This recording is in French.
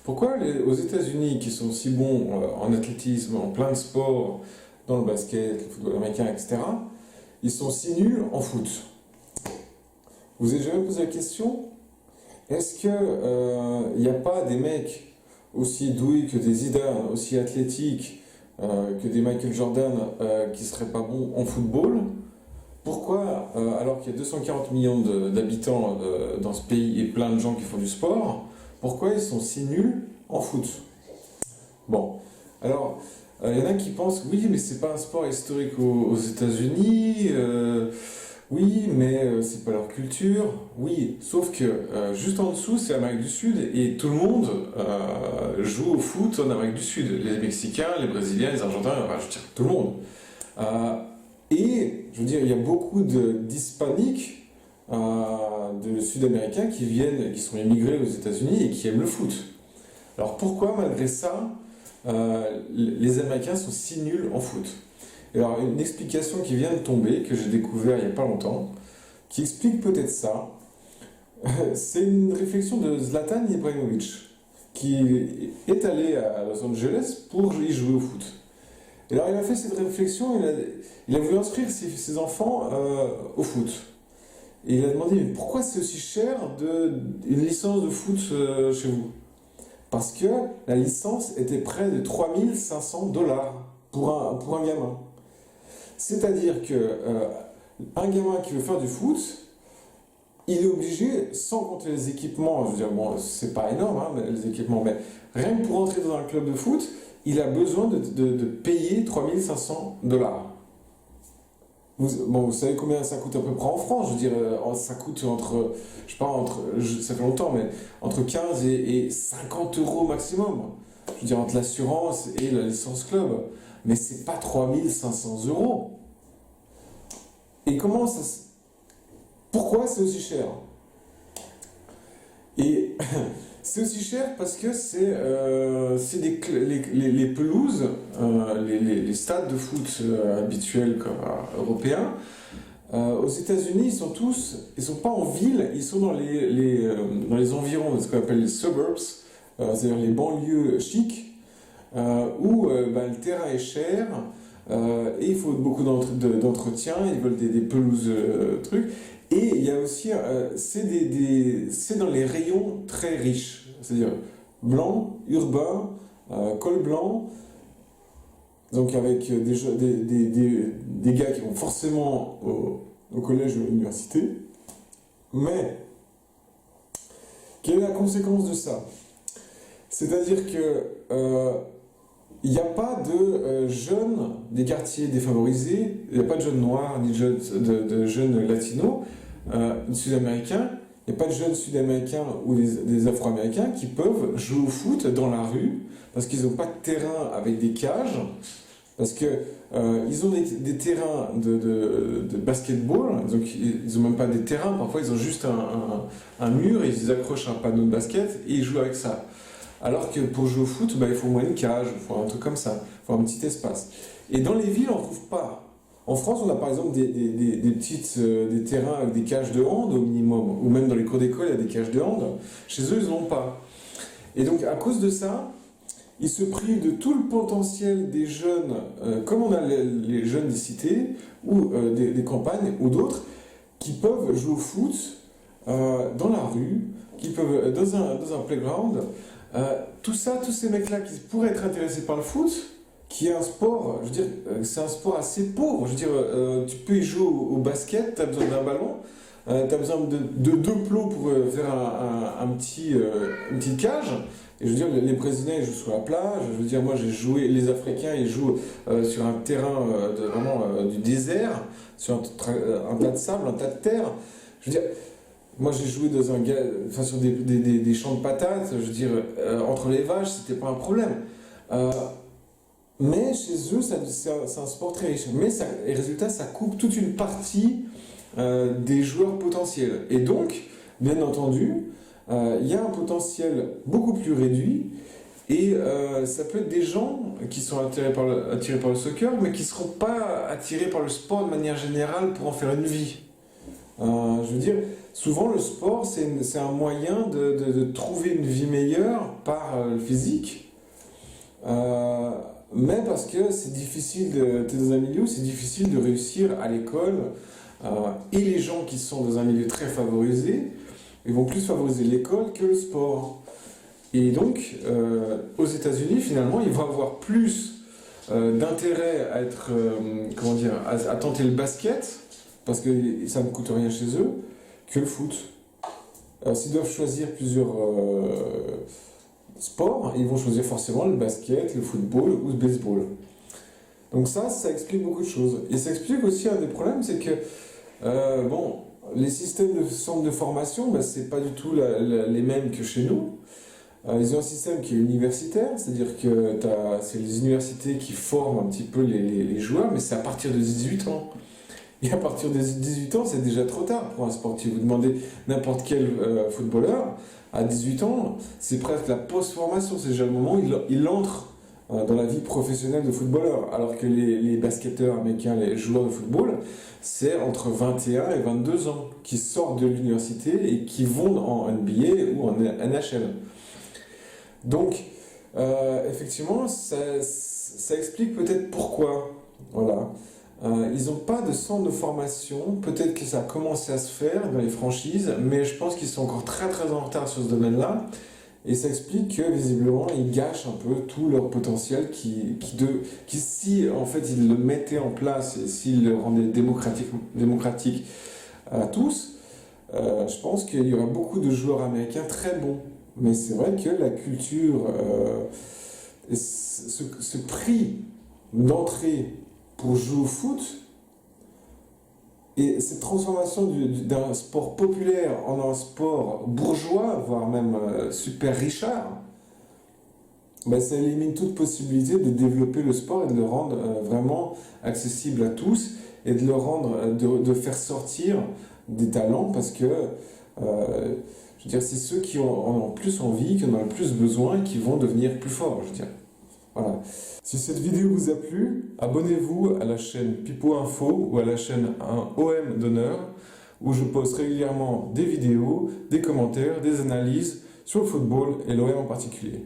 Pourquoi aux États-Unis, qui sont si bons en athlétisme, en plein de sports, dans le basket, le football américain, etc., ils sont si nuls en foot? Vous avez jamais posé la question? Est-ce que il n'y a pas des mecs aussi doués que des Zidane, aussi athlétiques que des Michael Jordan qui seraient pas bons en football? Pourquoi, alors qu'il y a 240 millions d'habitants dans ce pays et plein de gens qui font du sport, pourquoi ils sont si nuls en foot? Bon, alors, il y en a qui pensent, oui, mais c'est pas un sport historique aux États-Unis, oui, mais c'est pas leur culture, oui, sauf que juste en dessous, c'est l'Amérique du Sud et tout le monde joue au foot en Amérique du Sud. Les Mexicains, les Brésiliens, les Argentins, enfin, je veux dire, tout le monde. Euh, et, je veux dire, il y a beaucoup d'hispaniques, de Sud-Américains qui sont immigrés aux États-Unis et qui aiment le foot. Alors pourquoi, malgré ça, les Américains sont si nuls en foot? Et alors, une explication qui vient de tomber, que j'ai découvert il n'y a pas longtemps, qui explique peut-être ça, c'est une réflexion de Zlatan Ibrahimovic, qui est allé à Los Angeles pour y jouer au foot. Et alors, il a fait cette réflexion, il a voulu inscrire ses enfants au foot. Et il a demandé, mais pourquoi c'est aussi cher une licence de foot chez vous? Parce que la licence était près de 3500 $ pour un gamin. C'est-à-dire que un gamin qui veut faire du foot, il est obligé, sans compter les équipements, je veux dire, bon, c'est pas énorme, hein, les équipements, mais rien que pour entrer dans un club de foot, il a besoin de payer 3500 $. Vous savez combien ça coûte à peu près en France? Je veux dire, ça coûte je sais pas, ça fait longtemps, mais entre 15 et 50 € maximum. Je veux dire, entre l'assurance et la licence club. Mais c'est pas 3500 €. Et pourquoi c'est aussi cher? Et c'est aussi cher parce que c'est les pelouses, les stades de foot habituels européens. Aux États-Unis, ils sont pas en ville, ils sont dans les environs, ce qu'on appelle les suburbs, c'est-à-dire les banlieues chics, où le terrain est cher, et il faut beaucoup d'entretien, ils veulent des pelouses trucs. Et il y a aussi, c'est dans les rayons très riches, c'est-à-dire blanc, urbain, col blanc, donc avec des gars qui vont forcément au collège ou à l'université. Mais, quelle est la conséquence de ça? C'est-à-dire que il n'y a pas de jeunes des quartiers défavorisés, il n'y a pas de jeunes noirs ni de jeunes latinos, sud-américains, il n'y a pas de jeunes sud-américains ou des afro-américains qui peuvent jouer au foot dans la rue parce qu'ils n'ont pas de terrain avec des cages, parce que ils ont des terrains de basketball, donc ils n'ont même pas des terrains, parfois ils ont juste un mur et ils accrochent un panneau de basket et ils jouent avec ça. Alors que pour jouer au foot, il faut au moins une cage, il faut un truc comme ça, il faut un petit espace. Et dans les villes, on ne trouve pas. En France, on a par exemple des terrains avec des cages de hand au minimum, ou même dans les cours d'école, il y a des cages de hand. Chez eux, ils n'en ont pas. Et donc, à cause de ça, ils se privent de tout le potentiel des jeunes, comme on a les jeunes des cités, ou des campagnes, ou d'autres, qui peuvent jouer au foot dans la rue, qui peuvent dans un playground. Tous ces mecs-là qui pourraient être intéressés par le foot, qui est un sport, je veux dire, c'est un sport assez pauvre. Je veux dire, tu peux y jouer au basket, tu as besoin d'un ballon, tu as besoin de deux plots pour faire une petite cage. Et je veux dire, les Brésiliens ils jouent sur la plage. Je veux dire, moi j'ai joué, les Africains ils jouent sur un terrain vraiment du désert, sur un tas de sable, un tas de terre. Je veux dire, moi j'ai joué sur des champs de patates. Je veux dire, entre les vaches, c'était pas un problème. Mais chez eux, c'est un sport très riche. Mais les résultats, ça coupe toute une partie des joueurs potentiels. Et donc, bien entendu, il y a un potentiel beaucoup plus réduit. Et ça peut être des gens qui sont attirés par le soccer, mais qui ne seront pas attirés par le sport de manière générale pour en faire une vie. Je veux dire, souvent le sport, c'est un moyen de trouver une vie meilleure par le physique. Mais parce que c'est difficile, tu es dans un milieu où c'est difficile de réussir à l'école. Et les gens qui sont dans un milieu très favorisé, ils vont plus favoriser l'école que le sport. Et donc, aux États-Unis, finalement, ils vont avoir plus d'intérêt à être, comment dire, à tenter le basket, parce que ça ne coûte rien chez eux, que le foot. S'ils doivent choisir plusieurs sports, ils vont choisir forcément le basket, le football ou le baseball. Donc ça explique beaucoup de choses. Et ça explique aussi un des problèmes, c'est que, bon, les systèmes de centres de formation, ben, c'est pas du tout les mêmes que chez nous. Ils ont un système qui est universitaire, c'est-à-dire que c'est les universités qui forment un petit peu les joueurs, mais c'est à partir de 18 ans. Et à partir de 18 ans, c'est déjà trop tard pour un sportif. Vous demandez n'importe quel footballeur, à 18 ans, c'est presque la post-formation, c'est déjà le moment où il entre dans la vie professionnelle de footballeur. Alors que les basketteurs américains, les joueurs de football, c'est entre 21 et 22 ans qui sortent de l'université et qui vont en NBA ou en NHL. Donc, effectivement, ça explique peut-être pourquoi. Voilà. Ils n'ont pas de centre de formation. Peut-être que ça a commencé à se faire dans les franchises, mais je pense qu'ils sont encore très très en retard sur ce domaine-là. Et ça explique que visiblement, ils gâchent un peu tout leur potentiel qui si en fait ils le mettaient en place et s'ils le rendaient démocratique à tous, je pense qu'il y aura beaucoup de joueurs américains très bons. Mais c'est vrai que la culture, ce prix d'entrée pour jouer au foot, et cette transformation d'un sport populaire en un sport bourgeois, voire même super richard, ben ça élimine toute possibilité de développer le sport et de le rendre vraiment accessible à tous et de le rendre, de faire sortir des talents parce que je veux dire, c'est ceux qui en ont le plus envie, qui en ont le plus besoin, qui vont devenir plus forts, je veux dire. Voilà. Si cette vidéo vous a plu, abonnez-vous à la chaîne Pipo Info ou à la chaîne OM d'honneur, où je poste régulièrement des vidéos, des commentaires, des analyses sur le football et l'OM en particulier.